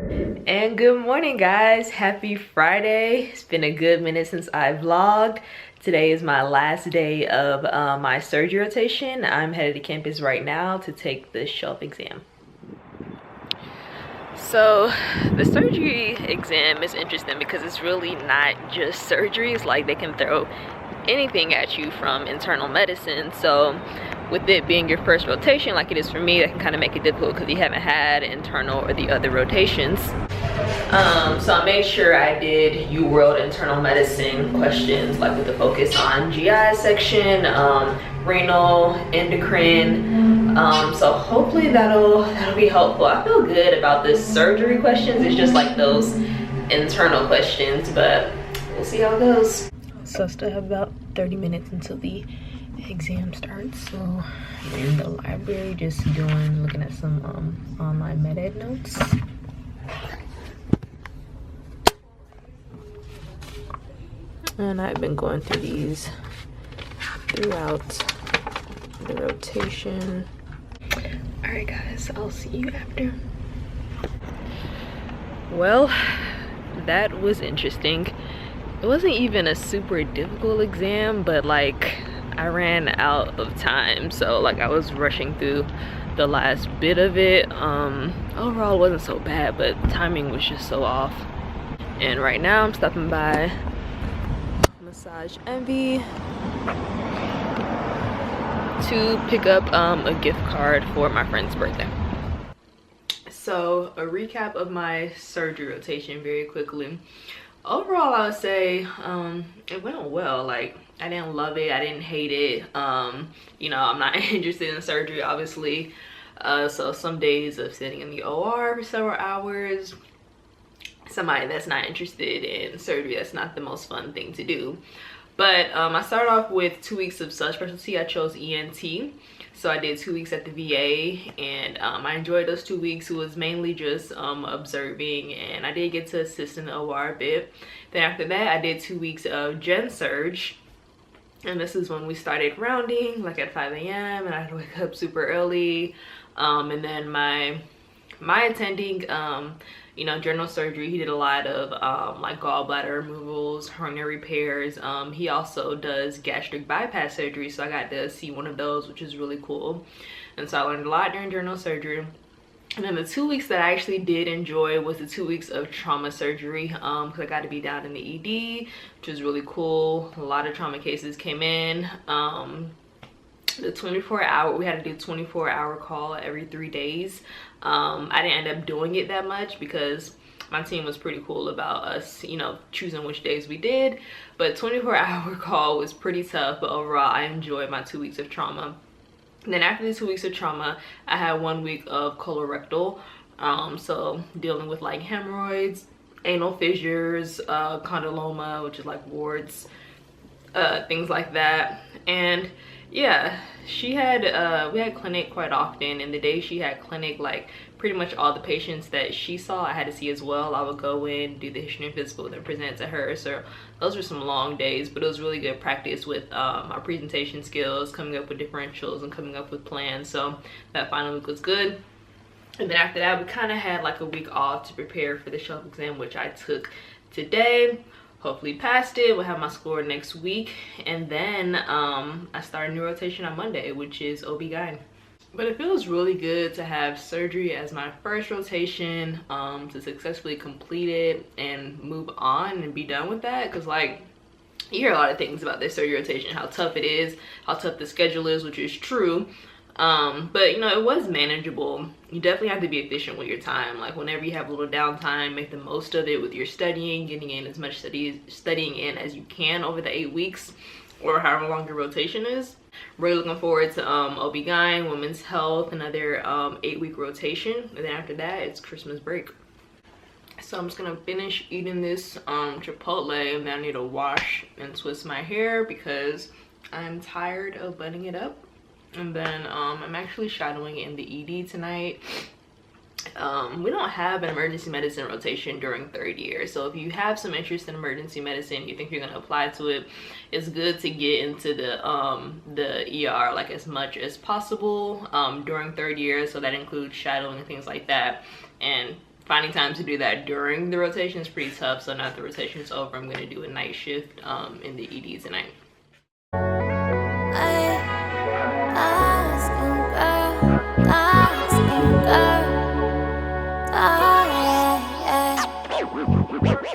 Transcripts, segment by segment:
And good morning, guys. Happy Friday. It's been a good minute since I vlogged. Today is my last day of my surgery rotation. I'm headed to campus right now to take the shelf exam. So the surgery exam is interesting because it's really not just surgeries. Like, they can throw anything at you from internal medicine. So with it being your first rotation like it is for me, that can kind of make it difficult because you haven't had internal or the other rotations. So I made sure I did UWorld internal medicine questions, like with the focus on GI section, renal, endocrine. So hopefully that'll be helpful. I feel good about the surgery questions. It's just like those internal questions, but we'll see how it goes. So I still have about 30 minutes until the exam starts. So I'm in the library just looking at some online med ed notes. And I've been going through these throughout the rotation. All right, guys, I'll see you after. Well, that was interesting. It wasn't even a super difficult exam, but like I ran out of time, so like I was rushing through the last bit of it. Overall it wasn't so bad, but timing was just so off. And right now I'm stopping by Massage Envy to pick up a gift card for my friend's birthday. So a recap of my surgery rotation very quickly. Overall, I would say it went well. Like, I didn't love it, I didn't hate it. You know, I'm not interested in surgery, obviously. So some days of sitting in the OR for several hours. Somebody that's not interested in surgery, that's not the most fun thing to do. But I started off with 2 weeks of subspecialty. I chose ENT. So I did 2 weeks at the VA, and I enjoyed those 2 weeks. It was mainly just observing, and I did get to assist in the OR a bit. Then after that, I did 2 weeks of gen surge, and this is when we started rounding, like at 5 a.m. and I had to wake up super early. And then my attending, you know, general surgery, he did a lot of like gallbladder removals, hernia repairs. He also does gastric bypass surgery, so I got to see one of those, which is really cool. And so I learned a lot during general surgery. And then the 2 weeks that I actually did enjoy was the 2 weeks of trauma surgery, because I got to be down in the ED, which was really cool. A lot of trauma cases came in. The 24-hour, we had to do 24-hour call every 3 days. I didn't end up doing it that much because my team was pretty cool about us, you know, choosing which days we did. But 24-hour call was pretty tough, but overall I enjoyed my 2 weeks of trauma. And then after the 2 weeks of trauma, I had 1 week of colorectal. So dealing with like hemorrhoids, anal fissures, condyloma, which is like warts, things like that. And yeah, she had we had clinic quite often, and the day she had clinic, like pretty much all the patients that she saw I had to see as well. I would go in, do the history and physical, then present to her. So those were some long days, but it was really good practice with our presentation skills, coming up with differentials and coming up with plans. So that final week was good. And then after that, we kind of had like a week off to prepare for the shelf exam, which I took today. Hopefully passed it. We'll have my score next week. And then I start a new rotation on Monday, which is OBGYN. But it feels really good to have surgery as my first rotation, to successfully complete it and move on and be done with that. Because like, you hear a lot of things about this surgery rotation, how tough it is, how tough the schedule is, which is true. But you know, it was manageable. You definitely have to be efficient with your time. Like, whenever you have a little downtime, make the most of it with your studying, getting in as much studying in as you can over the 8 weeks or however long your rotation is. Really looking forward to OB-GYN, women's health, another 8-week rotation. And then after that, it's Christmas break. So I'm just gonna finish eating this Chipotle, and then I need to wash and twist my hair because I'm tired of butting it up. And then I'm actually shadowing in the ED tonight. We don't have an emergency medicine rotation during third year, so if you have some interest in emergency medicine, you think you're going to apply to it, it's good to get into the ER like as much as possible during third year. So that includes shadowing and things like that. And finding time to do that during the rotation is pretty tough. So now that the rotation is over, I'm gonna do a night shift in the ED tonight.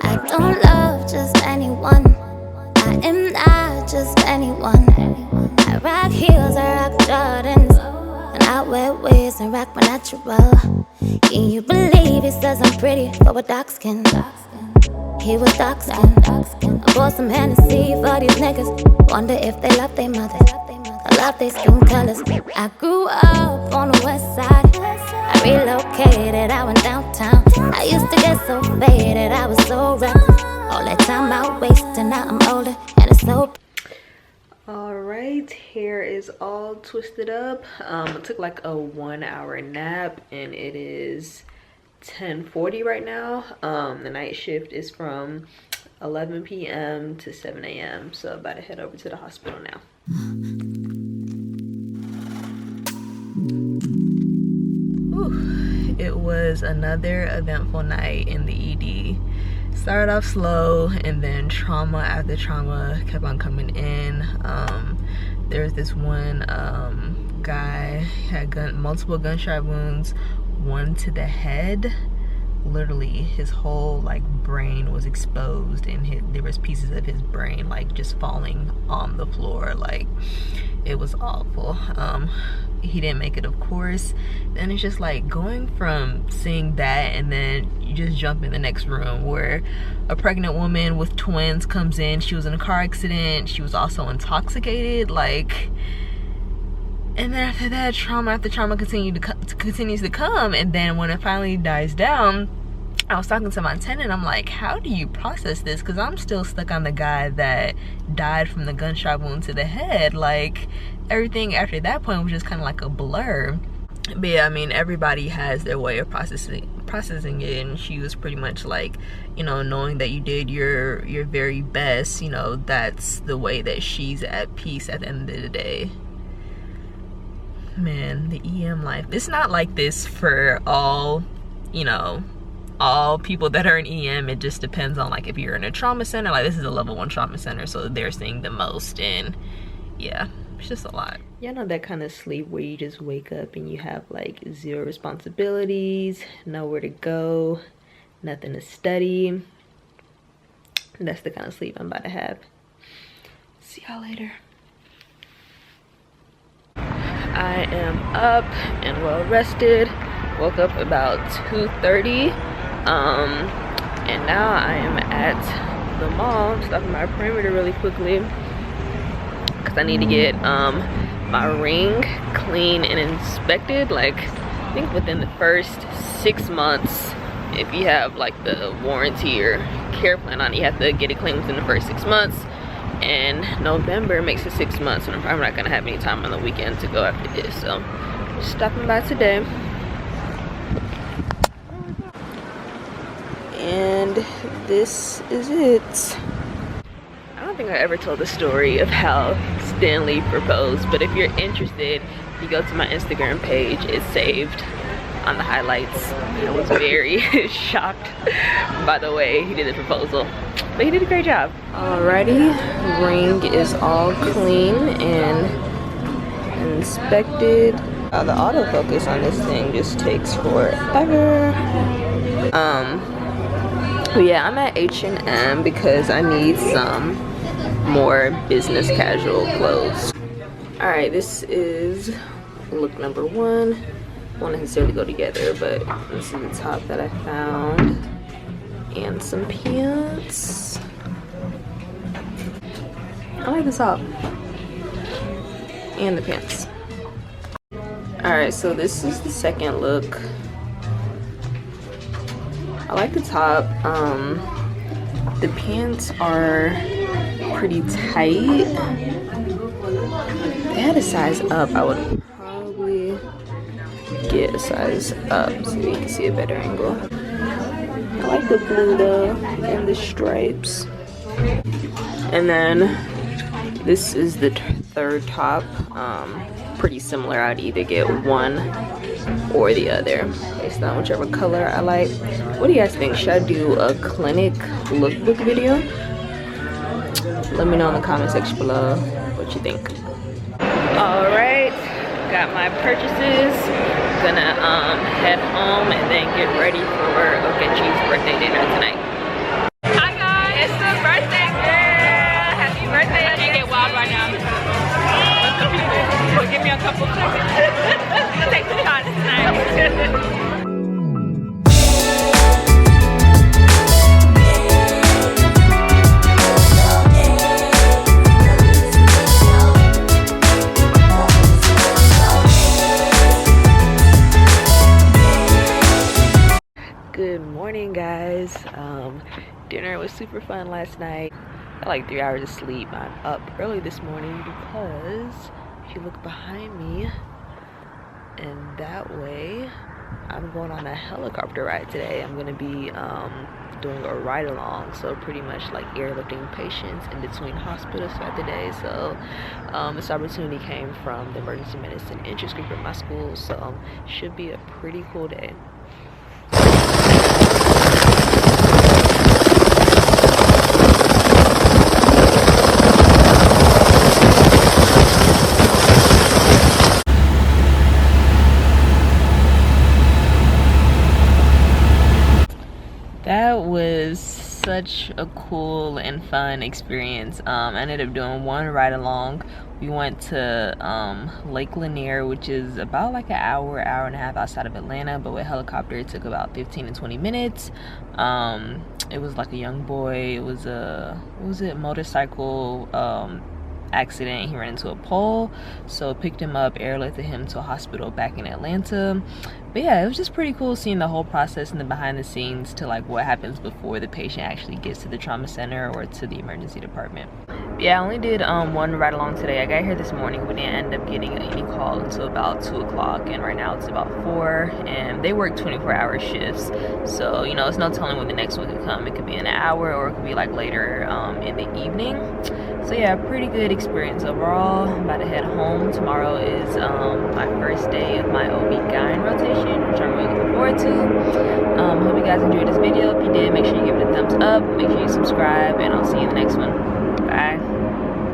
I don't love just anyone. I am not just anyone. I rock heels, I rock Jordans, and I wear wigs and rock my natural. Can you believe he says I'm pretty for a dark skin? He was dark skin. I bought some Hennessy for these niggas. Wonder if they love their mother. I love their skin colors. I grew up on the west side. I relocated, I went downtown. I used to get so faded, I was so reckless. All that time I wasted, now I'm older and it's so. All right, hair is all twisted up. I took like a 1 hour nap and it is 10:40 right now. The night shift is from 11 p.m. to 7 a.m. so I'm about to head over to the hospital now. Whew. It was another eventful night in the ED. Started off slow and then trauma after trauma kept on coming in. There was this one guy had multiple gunshot wounds, one to the head. Literally his whole like brain was exposed and there was pieces of his brain like just falling on the floor. Like, it was awful. He didn't make it, of course. Then it's just like going from seeing that and then you just jump in the next room where a pregnant woman with twins comes in. She was in a car accident. She was also intoxicated. Like, and then after that, trauma after trauma continues to come. And then when it finally dies down, I was talking to my attendant. I'm like, how do you process this? Because I'm still stuck on the guy that died from the gunshot wound to the head. Like, everything after that point was just kind of like a blur. But yeah, I mean, everybody has their way of processing it, and she was pretty much like, you know, knowing that you did your very best, you know, that's the way that she's at peace at the end of the day. Man, the EM life, it's not like this for all, you know, all people that are in EM. It just depends on like if you're in a trauma center. Like, this is a level 1 trauma center, so they're seeing the most, and yeah, it's just a lot. You know that kind of sleep where you just wake up and you have like 0 responsibilities, nowhere to go, nothing to study. That's the kind of sleep I'm about to have. See y'all later. I am up and well rested. Woke up about 2:30, and now I am at the mall. I'm stopping by Perimeter really quickly because I need to get my ring clean and inspected. Like, I think within the first 6 months, if you have like the warranty or care plan on it, you have to get it clean within the first 6 months. And November makes it 6 months, and I'm probably not gonna have any time on the weekend to go after this, so just stopping by today. And this is it. I don't think I ever told the story of how Stanley proposed, but if you're interested, you go to my Instagram page. It's saved on the highlights. I was very shocked by the way he did the proposal, but he did a great job. Alrighty, ring is all clean and inspected. The autofocus on this thing just takes forever. But yeah, I'm at H&M because I need some more business casual clothes. Alright, this is look number 1. Won't necessarily go together, but this is the top that I found, and some pants. I like the top and the pants. Alright, so this is the second look. I like the top. The pants are pretty tight. If they had a size up, I would probably get a size up so you can see a better angle. I like the blue though and the stripes. And then this is the third top. Pretty similar. I'd either get one or the other based on whichever color I like. What do you guys think? Should I do a clinic lookbook video? Let me know in the comment section below what you think. All right, got my purchases. Gonna head home and then get ready for OBGYN's birthday dinner tonight. Hi guys, it's the birthday girl. Happy birthday! I can't get wild right now. Well, give me a couple seconds. Take some shots tonight. Good morning, guys. Dinner was super fun last night. I got like 3 hours of sleep. I'm up early this morning because if you look behind me, and that way I'm going on a helicopter ride today. I'm gonna be doing a ride along, so pretty much like airlifting patients in between hospitals throughout the day. So this opportunity came from the emergency medicine interest group at my school, so should be a pretty cool day. That was such a cool and fun experience. I ended up doing one ride along. We went to Lake Lanier, which is about like an hour and a half outside of Atlanta, but with helicopter it took about 15 to 20 minutes. It was like a young boy. It was a motorcycle accident. He ran into a pole, so picked him up, airlifted him to a hospital back in Atlanta. But yeah, it was just pretty cool seeing the whole process and the behind the scenes to like what happens before the patient actually gets to the trauma center or to the emergency department. Yeah, I only did one ride along today. I got here this morning, but didn't end up getting any call until about 2 o'clock, and right now it's about 4, and they work 24-hour shifts, so you know, it's no telling when the next one could come. It could be in an hour or it could be like later in the evening. So yeah, pretty good experience overall. I'm about to head home. Tomorrow is my first day of my OB/GYN rotation, which I'm really looking forward to. Hope you guys enjoyed this video. If you did, make sure you give it a thumbs up, make sure you subscribe, and I'll see you in the next one. Bye.